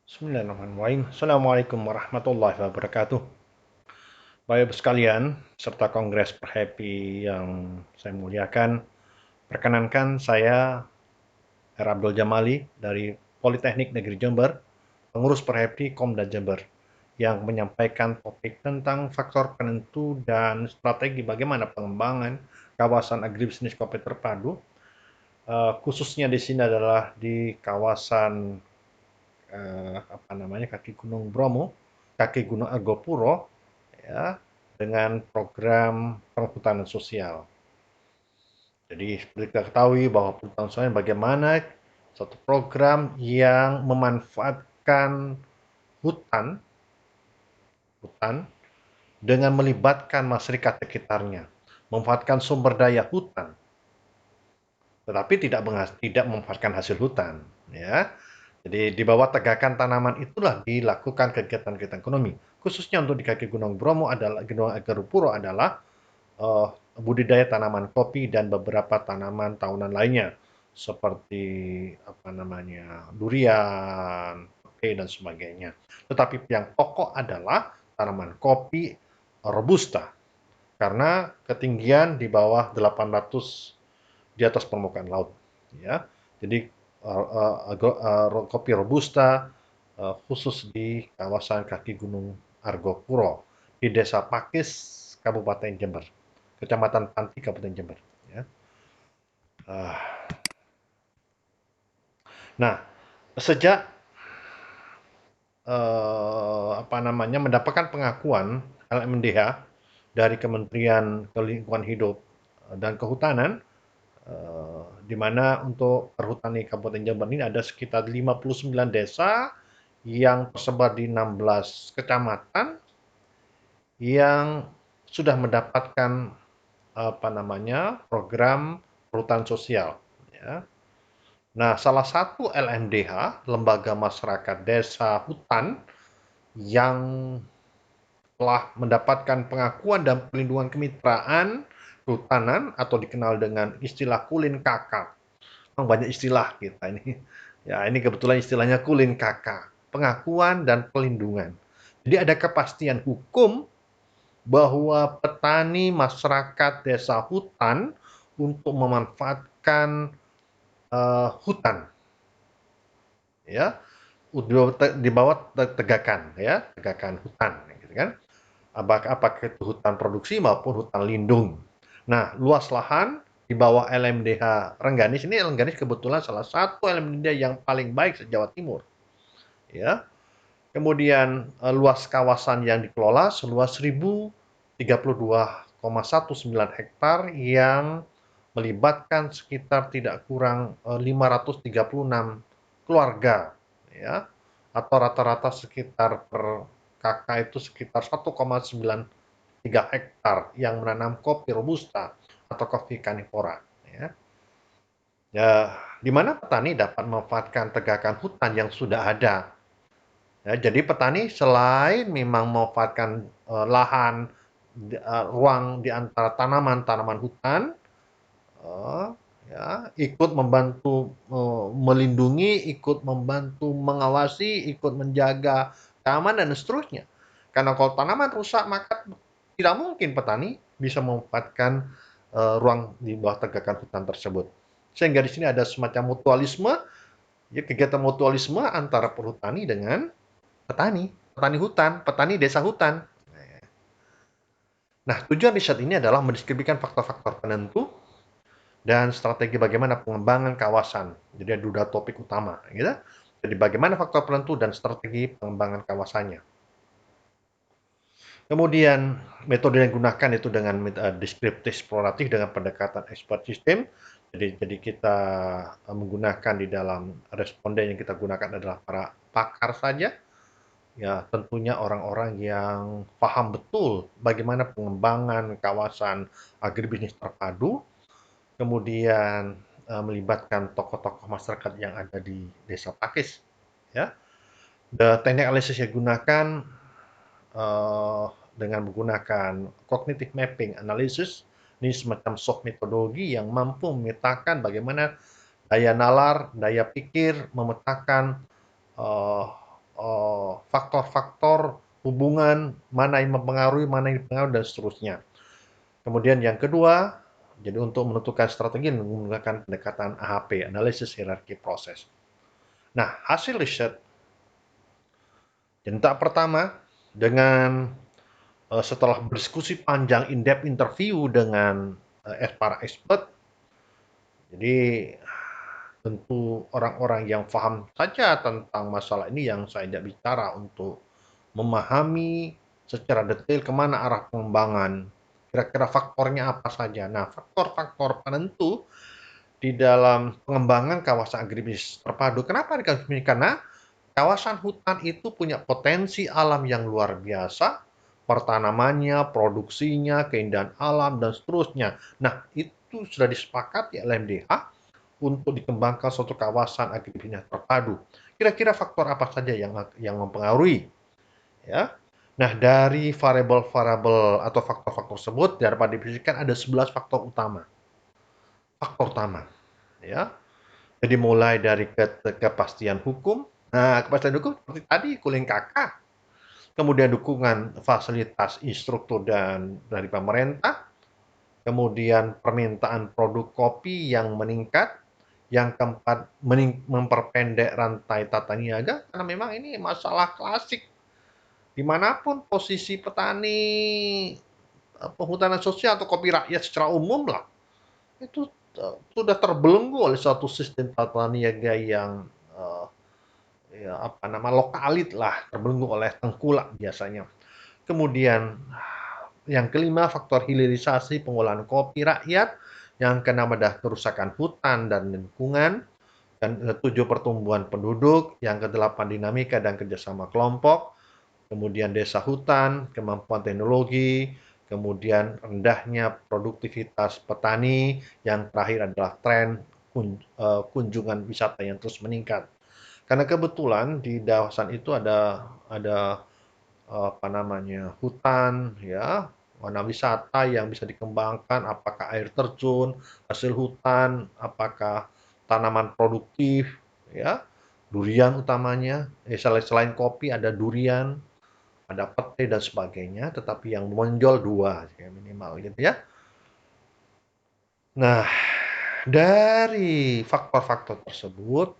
Bismillahirrahmanirrahim. Assalamualaikum warahmatullahi wabarakatuh. Bapak Ibu sekalian, serta Kongres Perhappy yang saya muliakan, perkenankan saya R. Abdul Jamali dari Politeknik Negeri Jember, pengurus Perhappy Komda Jember, yang menyampaikan topik tentang faktor penentu dan strategi bagaimana pengembangan kawasan agribisnis kopi terpadu, khususnya di sini adalah di kawasan kaki Gunung Bromo, kaki Gunung Argopuro, ya, dengan program perhutanan sosial. Jadi seperti kita ketahui bahwa perhutanan sosial bagaimana satu program yang memanfaatkan hutan, hutan dengan melibatkan masyarakat sekitarnya, memanfaatkan sumber daya hutan, tetapi tidak memanfaatkan hasil hutan, ya. Jadi di bawah tegakan tanaman itulah dilakukan kegiatan-kegiatan ekonomi. Khususnya untuk di kaki Gunung Bromo adalah Gunung Agarupuro adalah budidaya tanaman kopi dan beberapa tanaman tahunan lainnya seperti durian, oke dan sebagainya. Tetapi yang pokok adalah tanaman kopi robusta karena ketinggian di bawah 800 di atas permukaan laut, ya. Jadi kopi robusta khusus di kawasan kaki Gunung Argopuro di Desa Pakis, Kabupaten Jember, Kecamatan Panti, Kabupaten Jember. Ya. Nah, sejak mendapatkan pengakuan LMDH dari Kementerian Lingkungan Hidup dan Kehutanan, di mana untuk perhutani Kabupaten Jember ini ada sekitar 59 desa yang tersebar di 16 kecamatan yang sudah mendapatkan program perhutanan sosial. Ya. Nah, salah satu LMDH, Lembaga Masyarakat Desa Hutan, yang telah mendapatkan pengakuan dan pelindungan kemitraan kehutanan atau dikenal dengan istilah Kulin KK. Banyak istilah kita ini. Ya, ini kebetulan istilahnya Kulin KK, pengakuan dan pelindungan. Jadi ada kepastian hukum bahwa petani masyarakat desa hutan untuk memanfaatkan hutan, ya, di bawah tegakan, ya, tegakan hutan, gitu kan. Apakah itu hutan produksi maupun hutan lindung. Nah, luas lahan di bawah LMDH Rengganis ini, Rengganis kebetulan salah satu LMDH yang paling baik se-Jawa Timur, ya. Kemudian luas kawasan yang dikelola seluas 1.032,19 hektar yang melibatkan sekitar tidak kurang 536 keluarga, ya, atau rata-rata sekitar per kakak itu sekitar 1,93 hektar yang menanam kopi robusta atau kopi canifora, ya. Ya, di mana petani dapat memanfaatkan tegakan hutan yang sudah ada. Ya, jadi petani selain memang memanfaatkan lahan, ruang di antara tanaman-tanaman hutan, uh, ya, ikut membantu melindungi, ikut membantu mengawasi, ikut menjaga keamanan dan seterusnya. Karena kalau tanaman rusak maka tidak mungkin petani bisa memanfaatkan ruang di bawah tegakan hutan tersebut. Sehingga di sini ada semacam mutualisme, ya, kegiatan mutualisme antara perhutani dengan petani, petani hutan, petani desa hutan. Nah, tujuan riset ini adalah mendeskripsikan faktor-faktor penentu dan strategi bagaimana pengembangan kawasan. Jadi ada dua topik utama, gitu. Jadi bagaimana faktor penentu dan strategi pengembangan kawasannya. Kemudian metode yang digunakan itu dengan deskriptif eksploratif dengan pendekatan expert system. Jadi kita menggunakan di dalam responden yang kita gunakan adalah para pakar saja. Ya, tentunya orang-orang yang paham betul bagaimana pengembangan kawasan agribisnis terpadu, kemudian melibatkan tokoh-tokoh masyarakat yang ada di Desa Pakis. Ya, teknik analisis yang digunakan dengan menggunakan cognitive mapping analysis, ini semacam soft metodologi yang mampu memetakan bagaimana daya nalar, daya pikir, memetakan uh, hubungan, mana yang mempengaruhi, mana yang dipengaruhi, dan seterusnya. Kemudian yang kedua, jadi untuk menentukan strategi menggunakan pendekatan AHP, Analysis Hierarchy Process. Nah, hasil riset yang tak pertama dengan setelah berdiskusi panjang in-depth interview dengan para expert, jadi tentu orang-orang yang paham saja tentang masalah ini yang saya tidak bicara untuk memahami secara detail kemana arah pengembangan, kira-kira faktornya apa saja. Nah, faktor-faktor penentu di dalam pengembangan kawasan agribisnis terpadu. Kenapa dikatakan? Karena kawasan hutan itu punya potensi alam yang luar biasa, pertanamannya, produksinya, keindahan alam, dan seterusnya. Nah, itu sudah disepakati oleh MDH untuk dikembangkan suatu kawasan agribisnis terpadu. Kira-kira faktor apa saja yang mempengaruhi? Ya. Nah, dari variabel-variabel atau faktor-faktor tersebut dapat didefinisikan ada 11 faktor utama. Faktor utama, ya. Jadi mulai dari kepastian hukum. Nah, kepastian hukum seperti tadi Kuling Kakak. Kemudian dukungan fasilitas instruktur dan dari pemerintah. Kemudian permintaan produk kopi yang meningkat. Yang keempat, memperpendek rantai tata niaga. Karena memang ini masalah klasik. Dimanapun posisi petani, penghutanan sosial atau kopi rakyat secara umum lah, itu sudah terbelenggu oleh suatu sistem tata niaga yang ya apa nama lokalit lah, terbelenggu oleh tengkulak biasanya. Kemudian yang kelima, faktor hilirisasi pengolahan kopi rakyat. Yang keenam ada kerusakan hutan dan lingkungan. Dan ketujuh, pertumbuhan penduduk. Yang kedelapan, dinamika dan kerjasama kelompok. Kemudian desa hutan, kemampuan teknologi, kemudian rendahnya produktivitas petani, yang terakhir adalah tren kunjungan wisata yang terus meningkat. Karena kebetulan di kawasan itu ada apa namanya hutan, ya, warna wisata yang bisa dikembangkan, apakah air terjun, hasil hutan, apakah tanaman produktif, ya, durian utamanya. Selain kopi ada durian, ada pete dan sebagainya, tetapi yang menonjol dua ya minimal gitu ya. Nah, dari faktor-faktor tersebut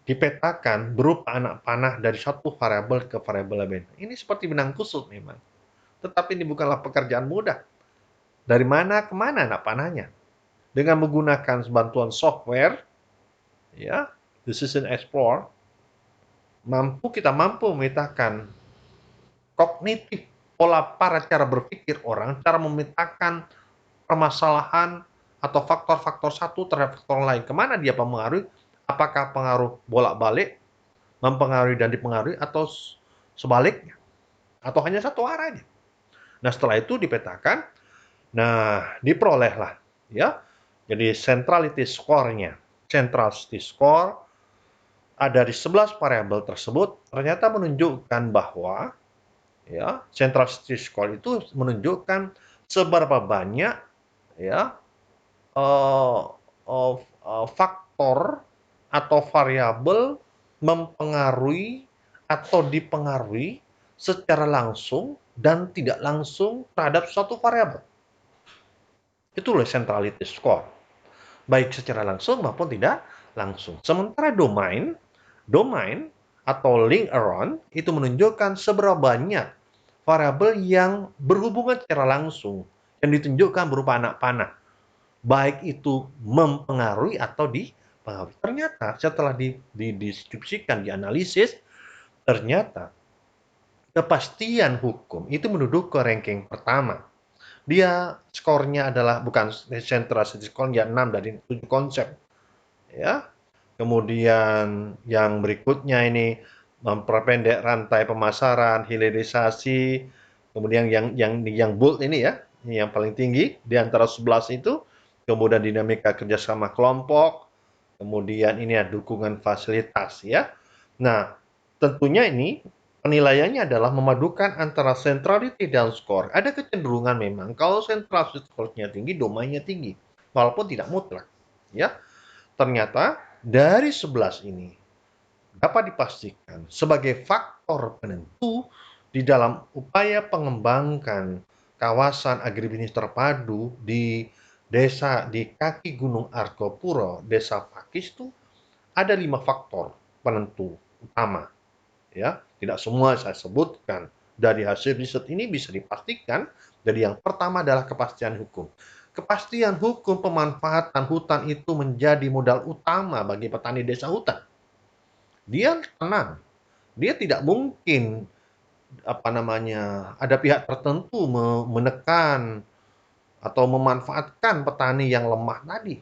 dipetakan berupa anak panah dari satu variabel ke variabel lain. Ini seperti benang kusut memang. Tetapi ini bukanlah pekerjaan mudah. Dari mana ke mana anak panahnya? Dengan menggunakan bantuan software, ya, Decision Explorer, kita mampu memetakan kognitif, pola cara berpikir orang, cara memetakan permasalahan atau faktor-faktor satu terhadap faktor lain. Kemana dia mempengaruhi? Apakah pengaruh bolak-balik, mempengaruhi dan dipengaruhi, atau sebaliknya? Atau hanya satu arahnya? Nah, setelah itu dipetakan, nah diperolehlah, ya. Jadi centrality score-nya, centrality score ada di 11 variabel tersebut ternyata menunjukkan bahwa ya centrality score itu menunjukkan seberapa banyak ya faktor atau variabel mempengaruhi atau dipengaruhi secara langsung dan tidak langsung terhadap suatu variabel. Itulah centrality score. Baik secara langsung maupun tidak langsung. Sementara domain atau link around itu menunjukkan seberapa banyak variabel yang berhubungan secara langsung yang ditunjukkan berupa anak panah. Baik itu mempengaruhi atau dipengaruhi. Ternyata setelah dideskripsikan, dianalisis, ternyata kepastian hukum itu menduduki ranking pertama. Dia skornya adalah bukan central skornya 6 dari 7 konsep. Ya. Kemudian yang berikutnya ini memperpendek rantai pemasaran, hilirisasi. Kemudian yang bold ini ya, ini yang paling tinggi di antara 11 itu. Kemudian dinamika kerjasama kelompok. Kemudian ini ada dukungan fasilitas ya. Nah, tentunya ini penilaiannya adalah memadukan antara centrality dan skor. Ada kecenderungan memang kalau centrality score-nya tinggi, domainnya tinggi, walaupun tidak mutlak. Ya, ternyata dari 11 ini dapat dipastikan sebagai faktor penentu di dalam upaya pengembangan kawasan agribisnis terpadu di desa di kaki Gunung Argopuro, Desa Pakis itu ada 5 faktor penentu utama. Ya, tidak semua saya sebutkan. Dari hasil riset ini bisa dipastikan, jadi yang pertama adalah kepastian hukum. Kepastian hukum pemanfaatan hutan itu menjadi modal utama bagi petani desa hutan. Dia tenang, dia tidak mungkin ada pihak tertentu menekan atau memanfaatkan petani yang lemah tadi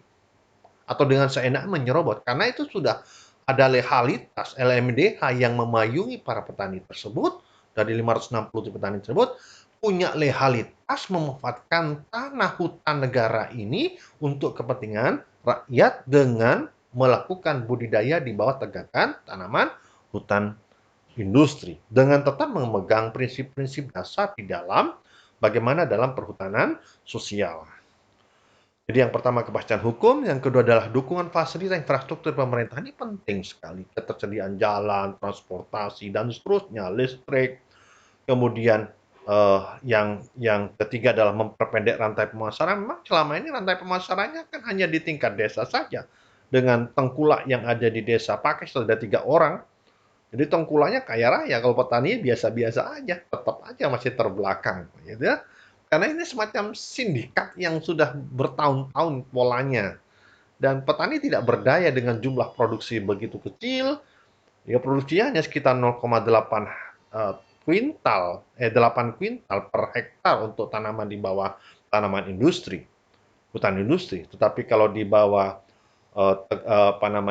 atau dengan seenak menyerobot, karena itu sudah ada legalitas LMDH yang memayungi para petani tersebut. Dari 560 petani tersebut punya legalitas memanfaatkan tanah hutan negara ini untuk kepentingan rakyat dengan melakukan budidaya di bawah tegakan tanaman hutan industri dengan tetap memegang prinsip-prinsip dasar di dalam bagaimana dalam perhutanan sosial. Jadi yang pertama kepastian hukum, yang kedua adalah dukungan fasilitas infrastruktur pemerintah. Ini penting sekali, ketersediaan jalan, transportasi, dan seterusnya, listrik. Kemudian yang ketiga adalah memperpendek rantai pemasaran. Memang selama ini rantai pemasarannya kan hanya di tingkat desa saja. Dengan tengkulak yang ada di desa Pakis ada 3 orang. Jadi tengkulaknya kaya raya, kalau petani biasa-biasa aja, tetap aja masih terbelakang, gitu ya. Karena ini semacam sindikat yang sudah bertahun-tahun polanya. Dan petani tidak berdaya dengan jumlah produksi begitu kecil, ya produksinya hanya sekitar 0,8 8 kuintal per hektar untuk tanaman di bawah tanaman industri, hutan industri. Tetapi kalau di bawah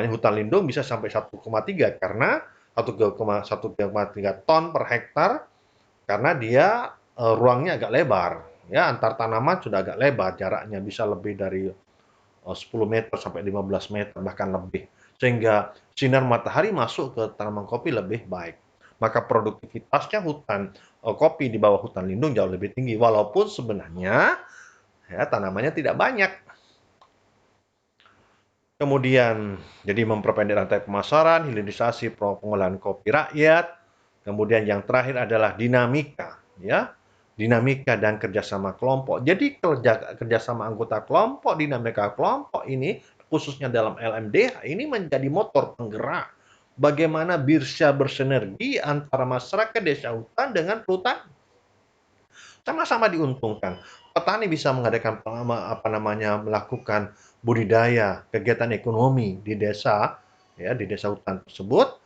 hutan lindung bisa sampai 1,3 karena 1,3 ton per hektar karena dia ruangnya agak lebar. Ya, antar tanaman sudah agak lebar, jaraknya bisa lebih dari 10 meter sampai 15 meter, bahkan lebih. Sehingga sinar matahari masuk ke tanaman kopi lebih baik. Maka produktivitasnya hutan kopi di bawah hutan lindung jauh lebih tinggi, walaupun sebenarnya ya, tanamannya tidak banyak. Kemudian, jadi memperpendek rantai pemasaran, hilirisasi pengolahan kopi rakyat. Kemudian yang terakhir adalah dinamika, ya, dinamika dan kerjasama kelompok. Jadi kerjasama anggota kelompok, dinamika kelompok ini khususnya dalam LMDH ini menjadi motor penggerak bagaimana bisa bersinergi antara masyarakat desa hutan dengan perhutani. Sama-sama diuntungkan. Petani bisa mengadakan melakukan budidaya, kegiatan ekonomi di desa, ya di desa hutan tersebut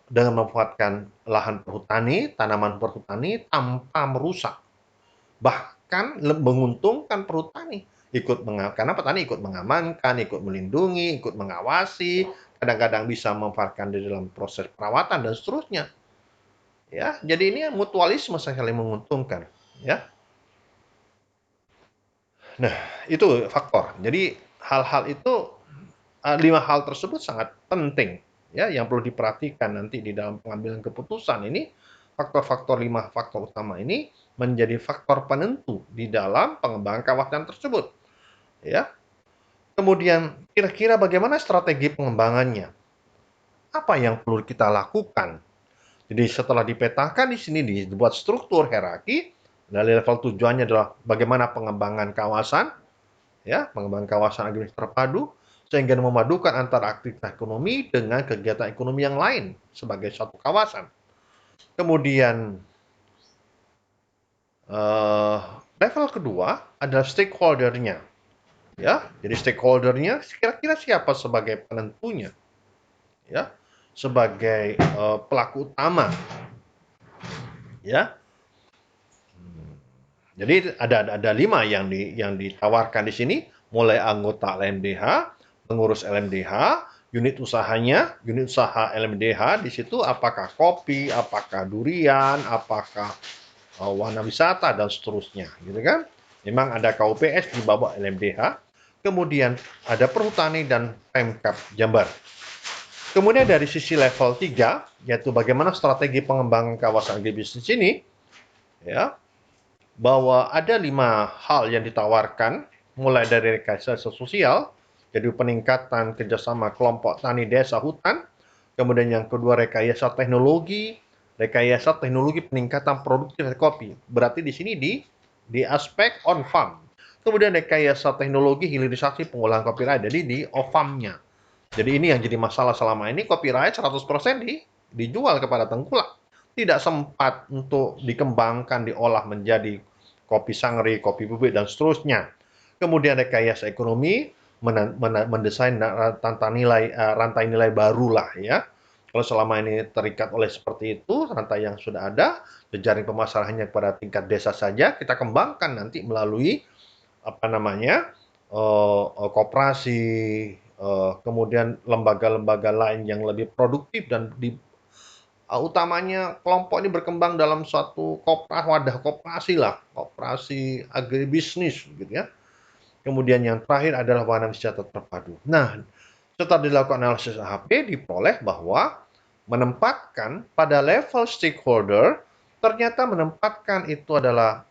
dengan memanfaatkan lahan perhutani, tanaman perhutani tanpa merusak. Bahkan menguntungkan perhutani karena petani ikut mengamankan, ikut melindungi, ikut mengawasi, kadang-kadang bisa memanfaatkan di dalam proses perawatan dan seterusnya. Ya, jadi ini mutualisme saling menguntungkan, ya. Nah, itu faktor. Jadi hal-hal itu 5 hal tersebut sangat penting ya yang perlu diperhatikan nanti di dalam pengambilan keputusan ini. Faktor-faktor 5 faktor utama ini menjadi faktor penentu di dalam pengembangan kawasan tersebut. Ya. Kemudian kira-kira bagaimana strategi pengembangannya? Apa yang perlu kita lakukan? Jadi setelah dipetakan di sini dibuat struktur hierarki dari level tujuannya adalah bagaimana pengembangan kawasan, ya, pengembangan kawasan agribisnis terpadu sehingga memadukan antara aktivitas ekonomi dengan kegiatan ekonomi yang lain sebagai satu kawasan. Kemudian level kedua adalah stakeholder-nya. Ya, jadi stakeholder-nya kira-kira siapa sebagai penentunya? Ya, sebagai pelaku utama. Ya. Jadi ada 5 yang ditawarkan di sini, mulai anggota LMDH, pengurus LMDH, unit usahanya, unit usaha LMDH di situ apakah kopi, apakah durian, apakah wahana wisata dan seterusnya, gitu kan? Memang ada KUPS di bawah LMDH, kemudian ada perhutani dan Pemkab Jember. Kemudian dari sisi level 3, yaitu bagaimana strategi pengembangan kawasan agribisnis ini, ya, bahwa ada 5 hal yang ditawarkan, mulai dari rekayasa sosial, jadi peningkatan kerjasama kelompok tani desa hutan, kemudian yang kedua rekayasa teknologi, rekayasa teknologi peningkatan produktivitas kopi. Berarti di sini di aspek on farm. Kemudian rekayasa teknologi hilirisasi pengolahan kopi rakyat, jadi di off farm-nya. Jadi ini yang jadi masalah selama ini, kopi rakyat 100% dijual kepada tengkulak. Tidak sempat untuk dikembangkan, diolah menjadi kopi sangri, kopi bubuk, dan seterusnya. Kemudian rekayasa ekonomi, mendesain rantai nilai baru lah ya. Kalau selama ini terikat oleh seperti itu, rantai yang sudah ada, jejaring pemasarannya pada tingkat desa saja, kita kembangkan nanti melalui apa namanya koperasi, kemudian lembaga-lembaga lain yang lebih produktif dan utamanya kelompok ini berkembang dalam suatu wadah koperasi lah, koperasi agribisnis gitu ya. Kemudian yang terakhir adalah warna wisata terpadu. Nah, setelah dilakukan analisis AHP, diperoleh bahwa menempatkan pada level stakeholder, ternyata menempatkan itu adalah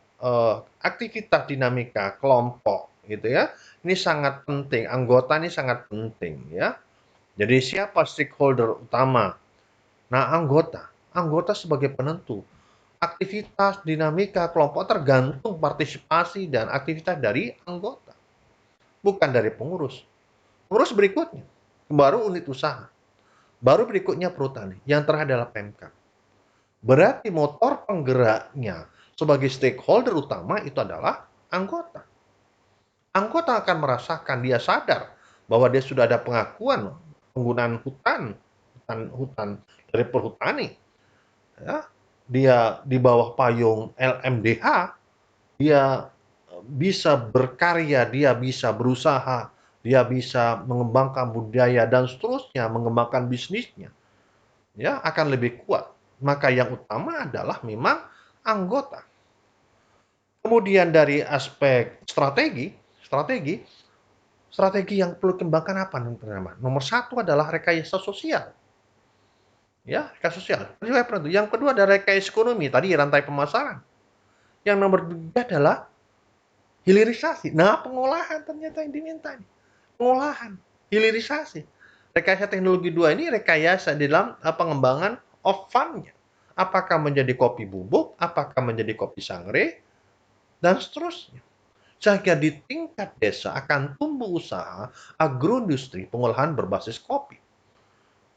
aktivitas dinamika kelompok, gitu ya. Ini sangat penting, anggota ini sangat penting, ya. Jadi siapa stakeholder utama? Nah, anggota sebagai penentu. Aktivitas dinamika kelompok tergantung partisipasi dan aktivitas dari anggota, bukan dari pengurus. Pengurus berikutnya, baru unit usaha. Baru berikutnya perhutani. Yang terakhir adalah Pemkab. Berarti motor penggeraknya sebagai stakeholder utama itu adalah anggota. Anggota akan merasakan, dia sadar bahwa dia sudah ada pengakuan penggunaan hutan dari perhutani. Ya, dia di bawah payung LMDH, dia bisa berkarya, dia bisa berusaha, dia bisa mengembangkan budaya dan seterusnya, mengembangkan bisnisnya, ya akan lebih kuat. Maka yang utama adalah memang anggota. Kemudian dari aspek strategi, strategi yang perlu dikembangkan apa teman-teman? Nomor satu adalah rekayasa sosial. Ya, rekayasa sosial. Yang kedua adalah rekayasa ekonomi, tadi rantai pemasaran. Yang nomor tiga adalah hilirisasi. Nah, pengolahan ternyata yang diminta. Pengolahan, hilirisasi. Rekayasa teknologi 2 ini rekayasa di dalam pengembangan off farm-nya. Apakah menjadi kopi bubuk, apakah menjadi kopi sangre, dan seterusnya. Sehingga di tingkat desa akan tumbuh usaha agroindustri pengolahan berbasis kopi.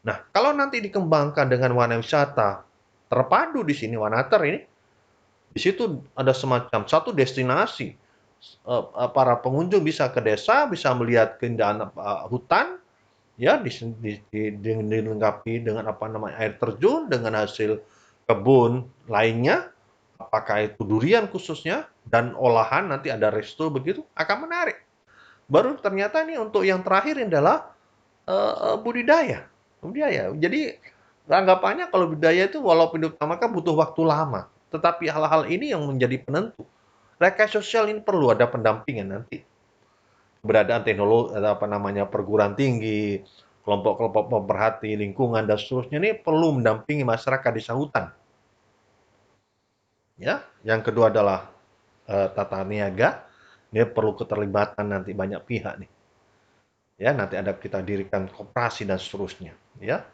Nah, kalau nanti dikembangkan dengan warna wisata terpadu di sini, Wanater ini, di situ ada semacam satu destinasi. Para pengunjung bisa ke desa, bisa melihat keindahan hutan, ya dilengkapi dengan apa namanya air terjun, dengan hasil kebun lainnya, apakah itu durian khususnya, dan olahan nanti ada resto begitu, akan menarik. Baru ternyata ini untuk yang terakhir adalah budidaya. Budidaya. Jadi anggapannya kalau budidaya itu walaupun diutamakan butuh waktu lama, tetapi hal-hal ini yang menjadi penentu. Rekayasa sosial ini perlu ada pendampingan nanti. Keberadaan teknologi apa namanya perguruan tinggi, kelompok-kelompok pemerhati lingkungan dan seterusnya ini perlu mendampingi masyarakat desa hutan. Ya, yang kedua adalah tata niaga. Ini perlu keterlibatan nanti banyak pihak nih. Ya, nanti ada kita dirikan koperasi dan seterusnya. Ya,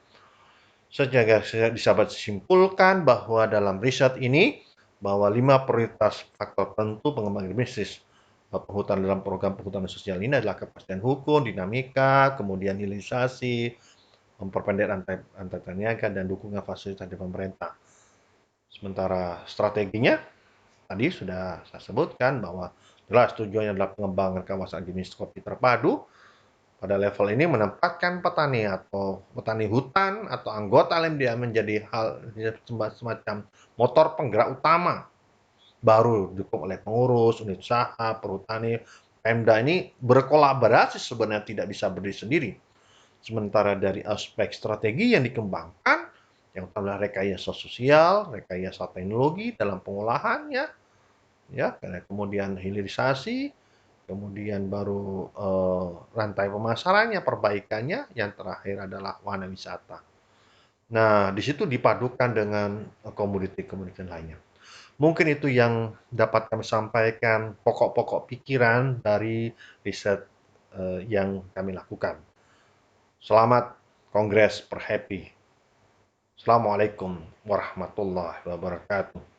sehingga dapat disimpulkan bahwa dalam riset ini bahwa 5 prioritas faktor penentu pengembangan bisnis perhutanan dalam program perhutanan sosial ini adalah kepastian hukum, dinamika, kemudian hilirisasi, memperpendek rantai niaga, dan dukungan fasilitas dari pemerintah. Sementara strateginya tadi sudah saya sebutkan bahwa jelas tujuannya adalah pengembangan kawasan jenis kopi terpadu. Pada level ini menempatkan petani atau petani hutan atau anggota LMDA menjadi semacam motor penggerak utama. Baru didukung oleh pengurus, unit usaha, perhutani, Pemda ini berkolaborasi sebenarnya tidak bisa berdiri sendiri. Sementara dari aspek strategi yang dikembangkan, yang adalah rekayasa sosial, rekayasa teknologi dalam pengolahannya, ya, kemudian hilirisasi, kemudian baru rantai pemasarannya, perbaikannya, yang terakhir adalah warna wisata. Nah, di situ dipadukan dengan komoditi-komoditi lainnya. Mungkin itu yang dapat kami sampaikan, pokok-pokok pikiran dari riset yang kami lakukan. Selamat Kongres Perhappy. Assalamualaikum warahmatullahi wabarakatuh.